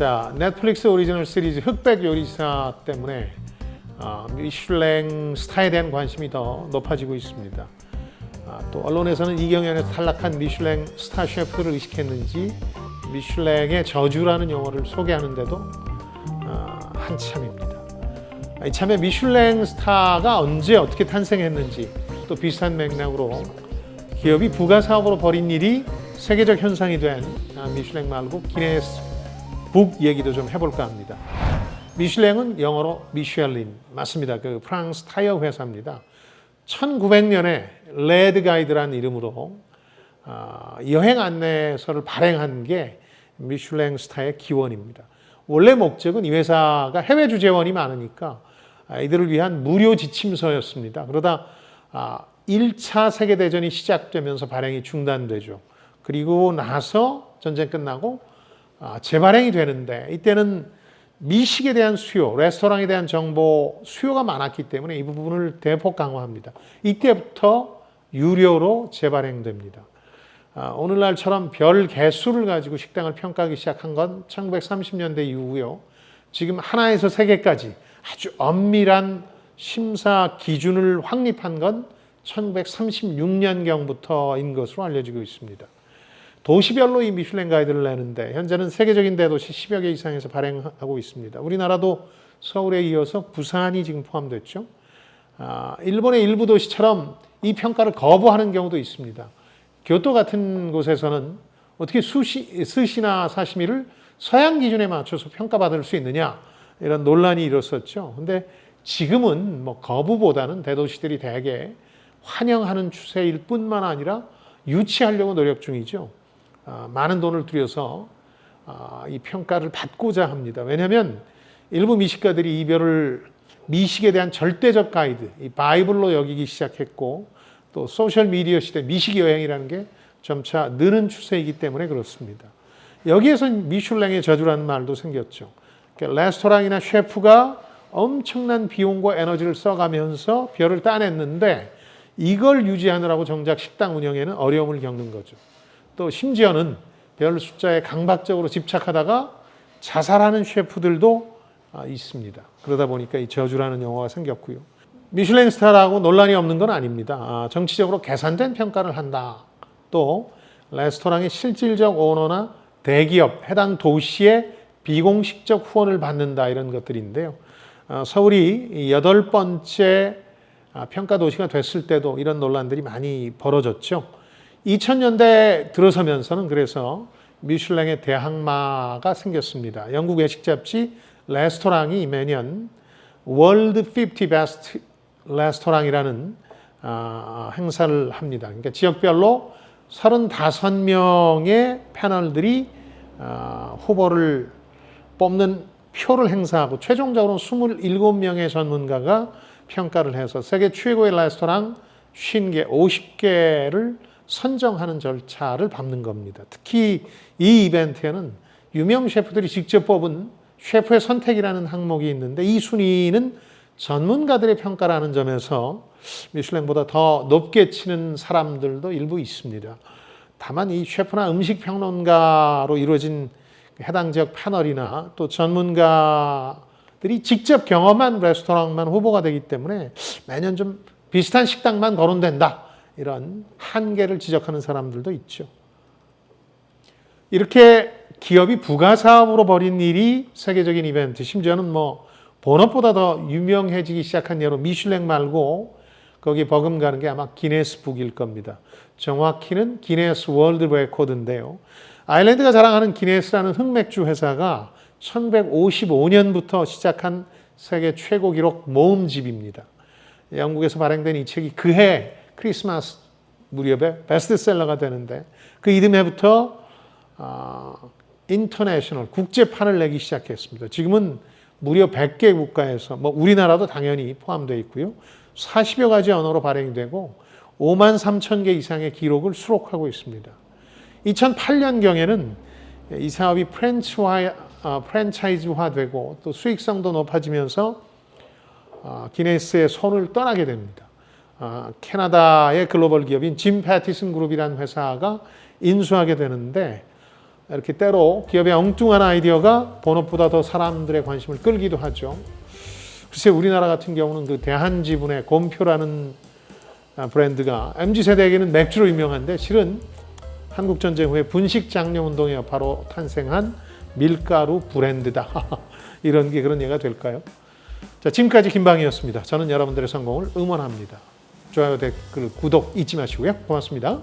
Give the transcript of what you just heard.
자, 넷플릭스 오리지널 시리즈 흑백 요리사 때문에 미슐랭 스타에 대한 관심이 더 높아지고 있습니다. 또 언론에서는 이경연에서 탈락한 미슐랭 스타 셰프들을 의식했는지 미슐랭의 저주라는 영화를 소개하는데도 한참입니다. 이참에 미슐랭 스타가 언제 어떻게 탄생했는지 또 비슷한 맥락으로 기업이 부가 사업으로 벌인 일이 세계적 현상이 된 미슐랭 말고 기네스 북 얘기도 좀 해볼까 합니다. 미슐랭은 영어로 미쉐린 맞습니다. 그 프랑스 타이어 회사입니다. 1900년에 레드 가이드라는 이름으로 여행 안내서를 발행한 게 미슐랭 스타의 기원입니다. 원래 목적은 이 회사가 해외 주재원이 많으니까 이들을 위한 무료 지침서였습니다. 그러다 1차 세계대전이 시작되면서 발행이 중단되죠. 그리고 나서 전쟁 끝나고 재발행이 되는데 이때는 미식에 대한 수요, 레스토랑에 대한 정보 수요가 많았기 때문에 이 부분을 대폭 강화합니다. 이때부터 유료로 재발행됩니다. 오늘날처럼 별 개수를 가지고 식당을 평가하기 시작한 건 1930년대 이후고요. 지금 하나에서 3개까지 아주 엄밀한 심사 기준을 확립한 건 1936년경부터인 것으로 알려지고 있습니다. 도시별로 이 미슐랭 가이드를 내는데 현재는 세계적인 대도시 10여 개 이상에서 발행하고 있습니다. 우리나라도 서울에 이어서 부산이 지금 포함됐죠. 일본의 일부 도시처럼 이 평가를 거부하는 경우도 있습니다. 교토 같은 곳에서는 어떻게 스시나 사시미를 서양 기준에 맞춰서 평가받을 수 있느냐 이런 논란이 일었었죠. 근데 지금은 거부보다는 대도시들이 대개 환영하는 추세일 뿐만 아니라 유치하려고 노력 중이죠. 많은 돈을 들여서 이 평가를 받고자 합니다. 왜냐하면 일부 미식가들이 이별을 미식에 대한 절대적 가이드, 이 바이블로 여기기 시작했고 또 소셜미디어 시대 미식 여행이라는 게 점차 느는 추세이기 때문에 그렇습니다. 여기에서 미슐랭의 저주라는 말도 생겼죠. 그러니까 레스토랑이나 셰프가 엄청난 비용과 에너지를 써가면서 별을 따냈는데 이걸 유지하느라고 정작 식당 운영에는 어려움을 겪는 거죠. 또 심지어는 별 숫자에 강박적으로 집착하다가 자살하는 셰프들도 있습니다. 그러다 보니까 이 저주라는 영화가 생겼고요. 미슐랭 스타라고 논란이 없는 건 아닙니다. 정치적으로 계산된 평가를 한다. 또 레스토랑의 실질적 오너나 대기업, 해당 도시의 비공식적 후원을 받는다 이런 것들인데요. 서울이 8번째 평가 도시가 됐을 때도 이런 논란들이 많이 벌어졌죠. 2000년대 들어서면서는 그래서 미슐랭의 대항마가 생겼습니다. 영국 외식 잡지 레스토랑이 매년 월드 50 베스트 레스토랑이라는 행사를 합니다. 그러니까 지역별로 35명의 패널들이 후보를 뽑는 표를 행사하고 최종적으로 27명의 전문가가 평가를 해서 세계 최고의 레스토랑 50개, 50개를 선정하는 절차를 밟는 겁니다. 특히 이 이벤트에는 유명 셰프들이 직접 뽑은 셰프의 선택이라는 항목이 있는데 이 순위는 전문가들의 평가라는 점에서 미슐랭보다 더 높게 치는 사람들도 일부 있습니다. 다만 이 셰프나 음식 평론가로 이루어진 해당 지역 패널이나 또 전문가들이 직접 경험한 레스토랑만 후보가 되기 때문에 매년 좀 비슷한 식당만 거론된다. 이런 한계를 지적하는 사람들도 있죠. 이렇게 기업이 부가 사업으로 벌인 일이 세계적인 이벤트, 심지어는 본업보다 더 유명해지기 시작한 예로 미슐랭 말고 거기에 버금가는 게 아마 기네스 북일 겁니다. 정확히는 기네스 월드 레코드인데요. 아일랜드가 자랑하는 기네스라는 흑맥주 회사가 1955년부터 시작한 세계 최고 기록 모음집입니다. 영국에서 발행된 이 책이 그해 크리스마스 무렵에 베스트셀러가 되는데 그 이듬해부터 인터내셔널 국제판을 내기 시작했습니다. 지금은 무려 100개 국가에서 우리나라도 당연히 포함되어 있고요. 40여 가지 언어로 발행이 되고 5만 3천 개 이상의 기록을 수록하고 있습니다. 2008년경에는 이 사업이 프랜차이즈화되고 또 수익성도 높아지면서 기네스의 손을 떠나게 됩니다. 캐나다의 글로벌 기업인 짐 패티슨 그룹이라는 회사가 인수하게 되는데 이렇게 때로 기업의 엉뚱한 아이디어가 본업보다 더 사람들의 관심을 끌기도 하죠. 글쎄 우리나라 같은 경우는 그 대한지분의 곰표라는 브랜드가 MZ세대에게는 맥주로 유명한데 실은 한국전쟁 후에 분식장려운동에 바로 탄생한 밀가루 브랜드다. 이런 게 그런 예가 될까요? 자, 지금까지 김방이었습니다. 저는 여러분들의 성공을 응원합니다. 좋아요, 댓글, 구독 잊지 마시고요. 고맙습니다.